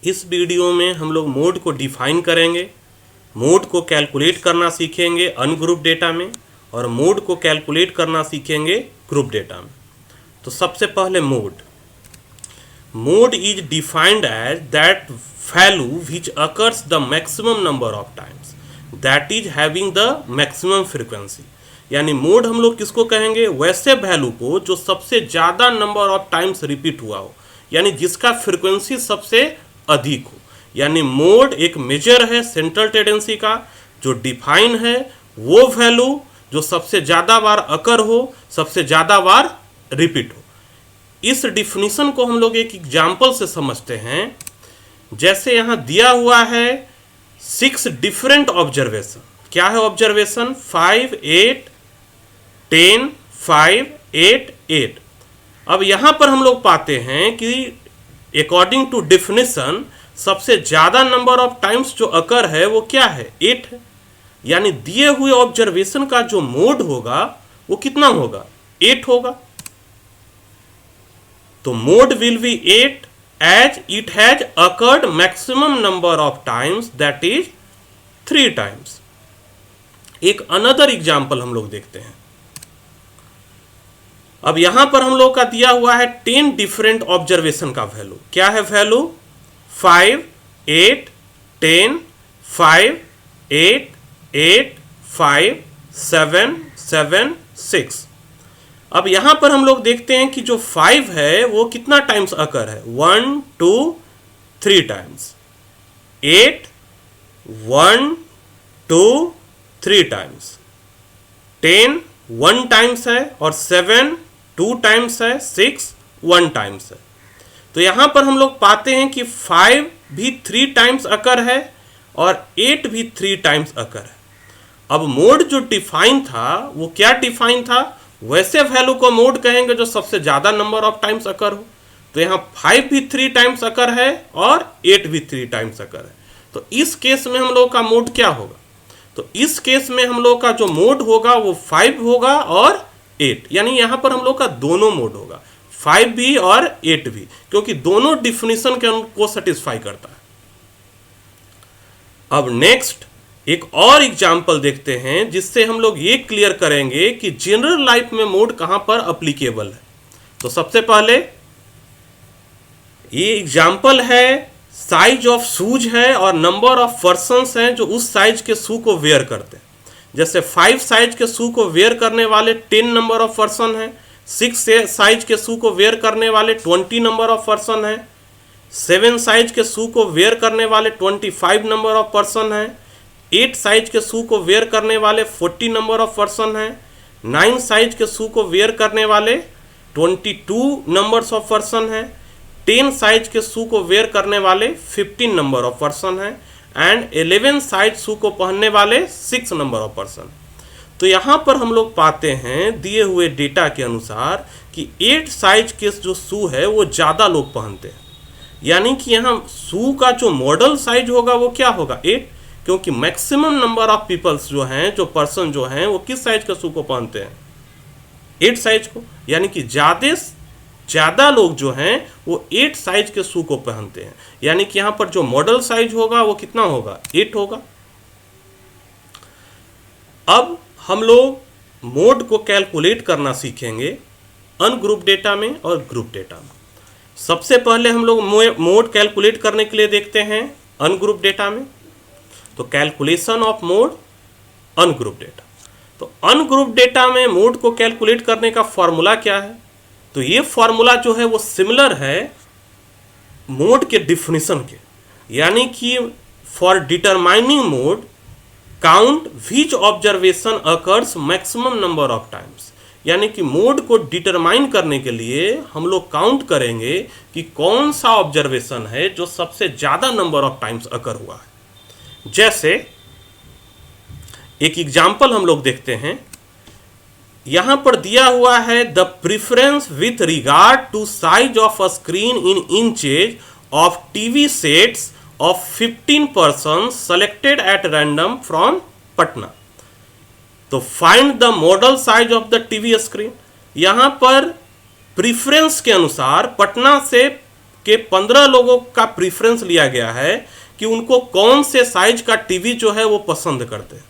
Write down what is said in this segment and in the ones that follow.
इस वीडियो में हम लोग मोड को डिफाइन करेंगे, मोड को कैलकुलेट करना सीखेंगे अनग्रुप डेटा में, और मोड को कैलकुलेट करना सीखेंगे ग्रुप डेटा में। तो सबसे पहले mode is defined as that value which occurs the maximum number of times that is having the maximum frequency. यानी मोड हम लोग किसको कहेंगे? वैसे वैल्यू को जो सबसे ज़्यादा नंबर ऑफ टाइम्स रिपीट हुआ हो, यानी जिसका फ्रीक्वेंसी सबसे अधिक हो। यानी मोड एक मेजर है सेंट्रल टेंडेंसी का, जो डिफाइन है वो वैल्यू जो सबसे ज़्यादा बार अकर हो, सबसे ज़्यादा बार रिपीट हो। इस डिफिनीशन को हम लोग एक एग्जाम्पल से समझते हैं। जैसे यहाँ दिया हुआ है 6 डिफरेंट ऑब्जर्वेशन। क्या है ऑब्जर्वेशन? 5, 8, 10, 5, 8, 8। अब यहाँ पर हम लोग पाते हैं कि अकॉर्डिंग टू डिफिनीशन सबसे ज़्यादा नंबर ऑफ टाइम्स जो अकर है वो क्या है? 8 है। यानी दिए हुए ऑब्जर्वेशन का जो मोड होगा वो कितना होगा? 8 होगा। तो mode will be 8 as it has occurred maximum number of times that is 3 times. एक अनदर एग्जाम्पल हम लोग देखते हैं। अब यहां पर हम लोग का दिया हुआ है 10 डिफरेंट ऑब्जर्वेशन का वैल्यू। क्या है वैल्यू? 5, 8, 10, 5, 8, 8, 5, 7, 7, 6। अब यहां पर हम लोग देखते हैं कि जो 5 है वो कितना टाइम्स अकर है? 1, 2, 3 टाइम्स। 8 1, 2, 3 टाइम्स। 10 1 टाइम्स है, और 7 2 टाइम्स है, 6 1 टाइम्स है। तो यहां पर हम लोग पाते हैं कि 5 भी 3 टाइम्स अकर है और 8 भी 3 टाइम्स अकर है। अब मोड जो डिफाइन था वो क्या डिफाइन था? वैसे वैल्यू को मोड कहेंगे जो सबसे ज्यादा नंबर ऑफ टाइम्स अकर हो। तो यहाँ 5 भी 3 टाइम्स अकर है और 8 भी 3 टाइम्स अकर है। तो इस केस में हम लोग का मोड क्या होगा? तो इस केस में हम लोग का जो मोड होगा वो 5 होगा और 8। यानी यहाँ पर हम लोग का दोनों मोड होगा, 5 भी और 8 भी, क्योंकि दोनों डिफिनीशन को सेटिस्फाई करता है। अब नेक्स्ट एक और एग्जाम्पल देखते हैं जिससे हम लोग ये क्लियर करेंगे कि जनरल लाइफ में मोड कहां पर अप्लीकेबल है। तो सबसे पहले ये एग्जाम्पल है, साइज ऑफ शूज है और नंबर ऑफ पर्सन्स हैं जो उस साइज के शू को वेयर करते हैं। जैसे 5 साइज के शू को वेयर करने वाले 10 नंबर ऑफ पर्सन हैं, 6 साइज के शू को वेयर करने वाले 20 नंबर ऑफ पर्सन हैं, 7 साइज के शू को वेयर करने वाले 25 नंबर ऑफ पर्सन हैं, 8 साइज के शू को वेयर करने वाले 40 नंबर ऑफ पर्सन हैं, 9 साइज के शू को वेयर करने वाले 22 नंबर्स ऑफ पर्सन हैं, 10 साइज के शू को वेयर करने वाले 15 नंबर ऑफ पर्सन हैं, एंड 11 साइज शू को पहनने वाले 6 नंबर ऑफ पर्सन। तो यहाँ पर हम लोग पाते हैं दिए हुए डेटा के अनुसार कि 8 साइज के जो शू है वो ज़्यादा लोग पहनते हैं। यानी कि यहाँ शू का जो मॉडल साइज होगा वो क्या होगा? 8, क्योंकि मैक्सिमम नंबर ऑफ पीपल्स जो हैं, जो पर्सन जो हैं, वो किस साइज के शू को पहनते हैं? 8 साइज को। यानी कि ज़्यादा लोग जो हैं वो 8 साइज के शू को पहनते हैं। यानी कि यहाँ पर जो मॉडल साइज होगा वो कितना होगा? 8 होगा। अब हम लोग मोड को कैलकुलेट करना सीखेंगे अनग्रुप डेटा में और ग्रुप डेटा में। सबसे पहले हम लोग मोड कैलकुलेट करने के लिए देखते हैं अनग्रुप डेटा में। तो calculation of mode ungroup data. तो अनग्रुप डेटा में मोड को कैलकुलेट करने का फॉर्मूला क्या है? तो ये फॉर्मूला जो है वो सिमिलर है मोड के डिफिनीशन के। यानी कि for determining mode count which observation occurs maximum number of times. यानी कि मोड को डिटरमाइन करने के लिए हम लोग काउंट करेंगे कि कौन सा ऑब्जर्वेशन है जो सबसे ज़्यादा नंबर ऑफ टाइम्स अकर हुआ है। जैसे एक एग्जाम्पल हम लोग देखते हैं। यहां पर दिया हुआ है the preference with regard to size of a screen in inches of TV sets of 15 person selected at random from Patna. तो find the modal size of the TV screen. यहां पर प्रिफरेंस के अनुसार पटना से के 15 लोगों का प्रीफरेंस लिया गया है कि उनको कौन से साइज का टीवी जो है वो पसंद करते हैं।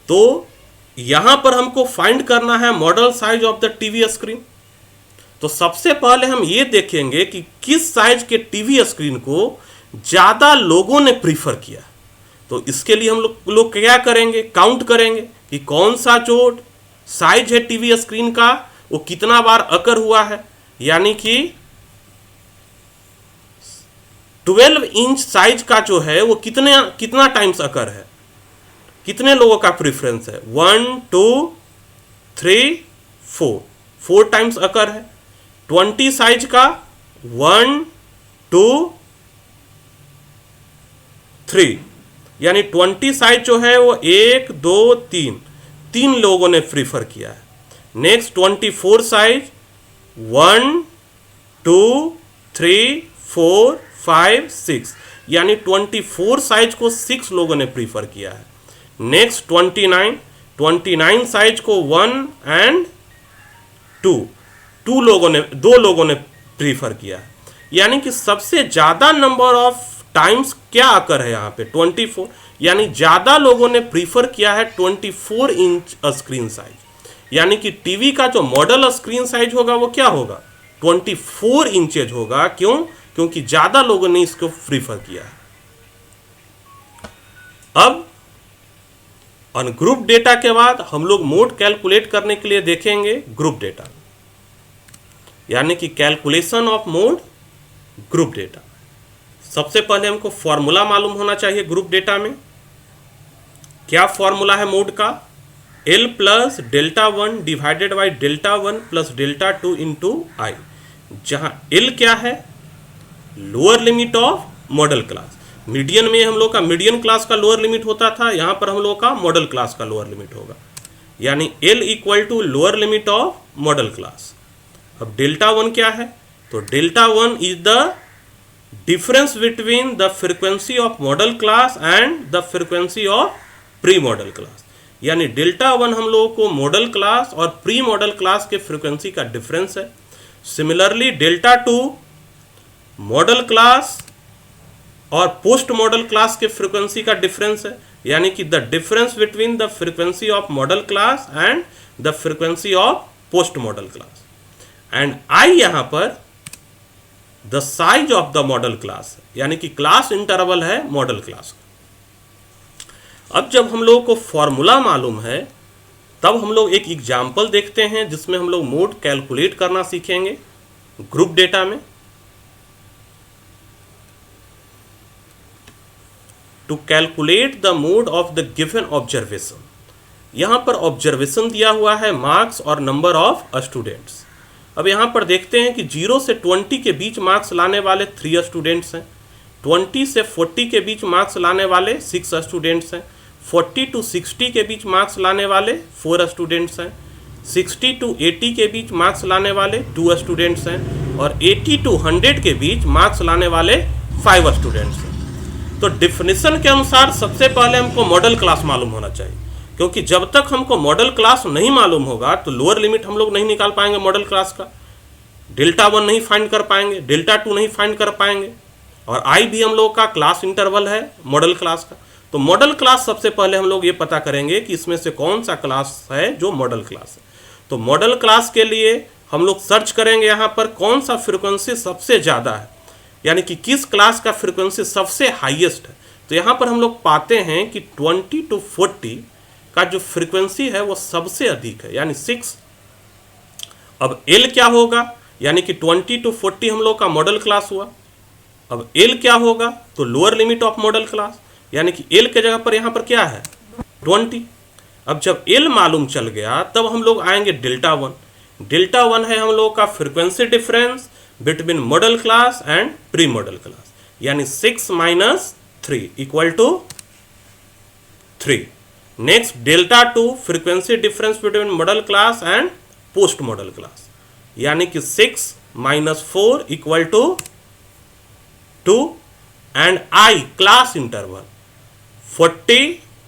तो यहां पर हमको फाइंड करना है model size of the TV screen. तो सबसे पहले हम ये देखेंगे कि किस साइज के टीवी स्क्रीन को ज्यादा लोगों ने प्रीफर किया। तो इसके लिए हम लोग क्या करेंगे, काउंट करेंगे कि कौन सा जो साइज है टीवी स्क्रीन का वो कितना बार अकर हुआ है। यानी कि 12 इंच साइज का जो है वो कितना टाइम्स अकर है, कितने लोगों का प्रेफरेंस है, 1 2 3 4 टाइम्स अकर है। 20 साइज का 1 2 3 यानी 20 साइज जो है वो 1 2 3 लोगों ने प्रीफर किया है। नेक्स्ट 24 साइज 1 2 3 4 5 6 यानी 24 साइज को 6 लोगों ने प्रीफर किया है। नेक्स्ट 29 साइज को 1 एंड 2 2 लोगों ने प्रीफर किया है। यानी कि सबसे ज्यादा नंबर ऑफ टाइम्स क्या आकर है यहाँ पे 24, यानी ज्यादा लोगों ने प्रीफर किया है 24 इंच स्क्रीन साइज। यानी कि टीवी का जो मॉडल स्क्रीन साइज होगा वो क्या होगा, 24 इंचेज होगा। क्यों? क्योंकि ज्यादा लोगों ने इसको प्रीफर किया है। अब अनग्रुप डेटा के बाद हम लोग मोड कैलकुलेट करने के लिए देखेंगे ग्रुप डेटा, यानी कि calculation of mode group data. सबसे पहले हमको फॉर्मूला मालूम होना चाहिए ग्रुप डेटा में। क्या फॉर्मूला है मोड का, L plus delta 1 divided by delta 1 plus delta 2 into I, जहां L क्या है, lower limit of modal class. Median में हम लोग का मीडियन क्लास का लोअर लिमिट होता था, यहां पर हम लोग का मॉडल क्लास का लोअर लिमिट होगा, यानी L equal to lower limit of modal class. अब डेल्टा 1 क्या है, तो delta 1 is the difference between the frequency of modal class and the frequency of pre modal class. यानी डेल्टा 1 हम लोगों को मॉडल क्लास और प्री मॉडल क्लास के फ्रीक्वेंसी का डिफरेंस है। सिमिलरली डेल्टा 2 मॉडल क्लास और पोस्ट मॉडल क्लास के फ्रीक्वेंसी का डिफरेंस है, यानी कि the difference between the frequency of modal class and the frequency of post modal class. And I यहां पर the size of the model class, यानी कि क्लास इंटरवल है मॉडल क्लास का। अब जब हम लोगों को फॉर्मूला मालूम है तब हम लोग एक एग्जाम्पल देखते हैं जिसमें हम लोग मोड कैलकुलेट करना सीखेंगे ग्रुप डेटा में। To calculate the mode of the given observation, यहां पर ऑब्जर्वेशन दिया हुआ है मार्क्स और नंबर ऑफ स्टूडेंट्स। अब यहाँ पर देखते हैं कि 0 से 20 के बीच मार्क्स लाने वाले 3 स्टूडेंट्स हैं, 20 से 40 के बीच मार्क्स लाने वाले 6 स्टूडेंट्स हैं, 40 to 60 के बीच मार्क्स लाने वाले 4 स्टूडेंट्स हैं, 60 to 80 के बीच मार्क्स लाने वाले 2 स्टूडेंट्स हैं, और 80 to 100 के बीच मार्क्स लाने वाले 5 स्टूडेंट्स हैं। तो डिफिनेशन के अनुसार सबसे पहले हमको मॉडल क्लास मालूम होना चाहिए, क्योंकि जब तक हमको मॉडल क्लास नहीं मालूम होगा तो लोअर लिमिट हम लोग नहीं निकाल पाएंगे मॉडल क्लास का, डेल्टा 1 नहीं फाइंड कर पाएंगे, डेल्टा 2 नहीं फाइंड कर पाएंगे, और आई भी हम लोग का क्लास इंटरवल है मॉडल क्लास का। तो मॉडल क्लास सबसे पहले हम लोग ये पता करेंगे कि इसमें से कौन सा क्लास है जो मॉडल क्लास है। तो मॉडल क्लास के लिए हम लोग सर्च करेंगे यहाँ पर कौन सा फ्रीक्वेंसी सबसे ज़्यादा है, यानी कि किस क्लास का फ्रीक्वेंसी सबसे हाईएस्ट है। तो यहाँ पर हम लोग पाते हैं कि 20 to 40 का जो फ्रीक्वेंसी है वो सबसे अधिक है, यानी 6। अब L क्या होगा, यानी कि 20 to 40 हम लोग का मॉडल क्लास हुआ। अब L क्या होगा, तो lower limit of modal class, यानी कि L के जगह पर यहाँ पर क्या है 20। अब जब L मालूम चल गया तब हम लोग आएंगे डेल्टा 1। डेल्टा 1 है हम लोग का frequency difference between modal class and pre modal class, यानी 6 minus 3 equal to 3। Next delta 2 frequency difference between modal class and post modal class, यानी कि 6 minus 4 equal to 2। And I class interval 40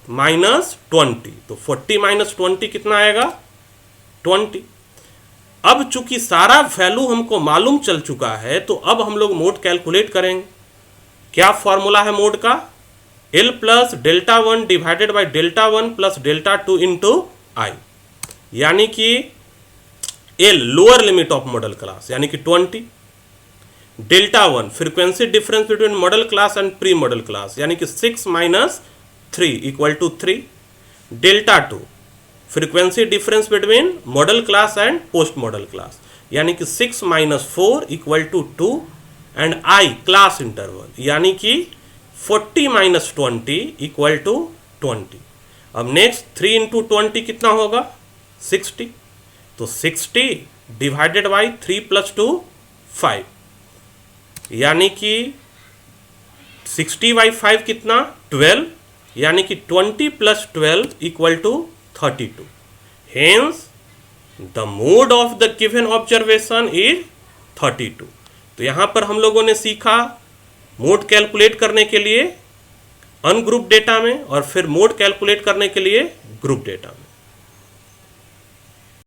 minus 20, तो 40 minus 20 कितना आएगा 20। अब चूंकि सारा value हमको मालूम चल चुका है तो अब हम लोग मोड कैलकुलेट करेंगे। क्या फॉर्मूला है मोड का? L plus delta 1 divided by delta 1 plus delta 2 into I, यानी कि L lower limit of modal class यानी कि 20, delta 1 frequency difference between modal class and pre modal class यानी कि 6 minus 3 equal to 3, delta 2 frequency difference between modal class and post modal class यानी कि 6 minus 4 equal to 2 and I class interval यानी कि 40 minus 20 equal to 20। अब next 3 into 20 कितना होगा? 60, तो 60 डिवाइडेड बाई 3 प्लस 2 5 यानी कि 60 बाई 5 कितना? 12 यानी कि 20 plus 12 equal to 32। Hence the mode of the given observation is 32। तो यहां पर हम लोगों ने सीखा मोड कैलकुलेट करने के लिए अनग्रुप डेटा में और फिर मोड कैलकुलेट करने के लिए ग्रुप डेटा में।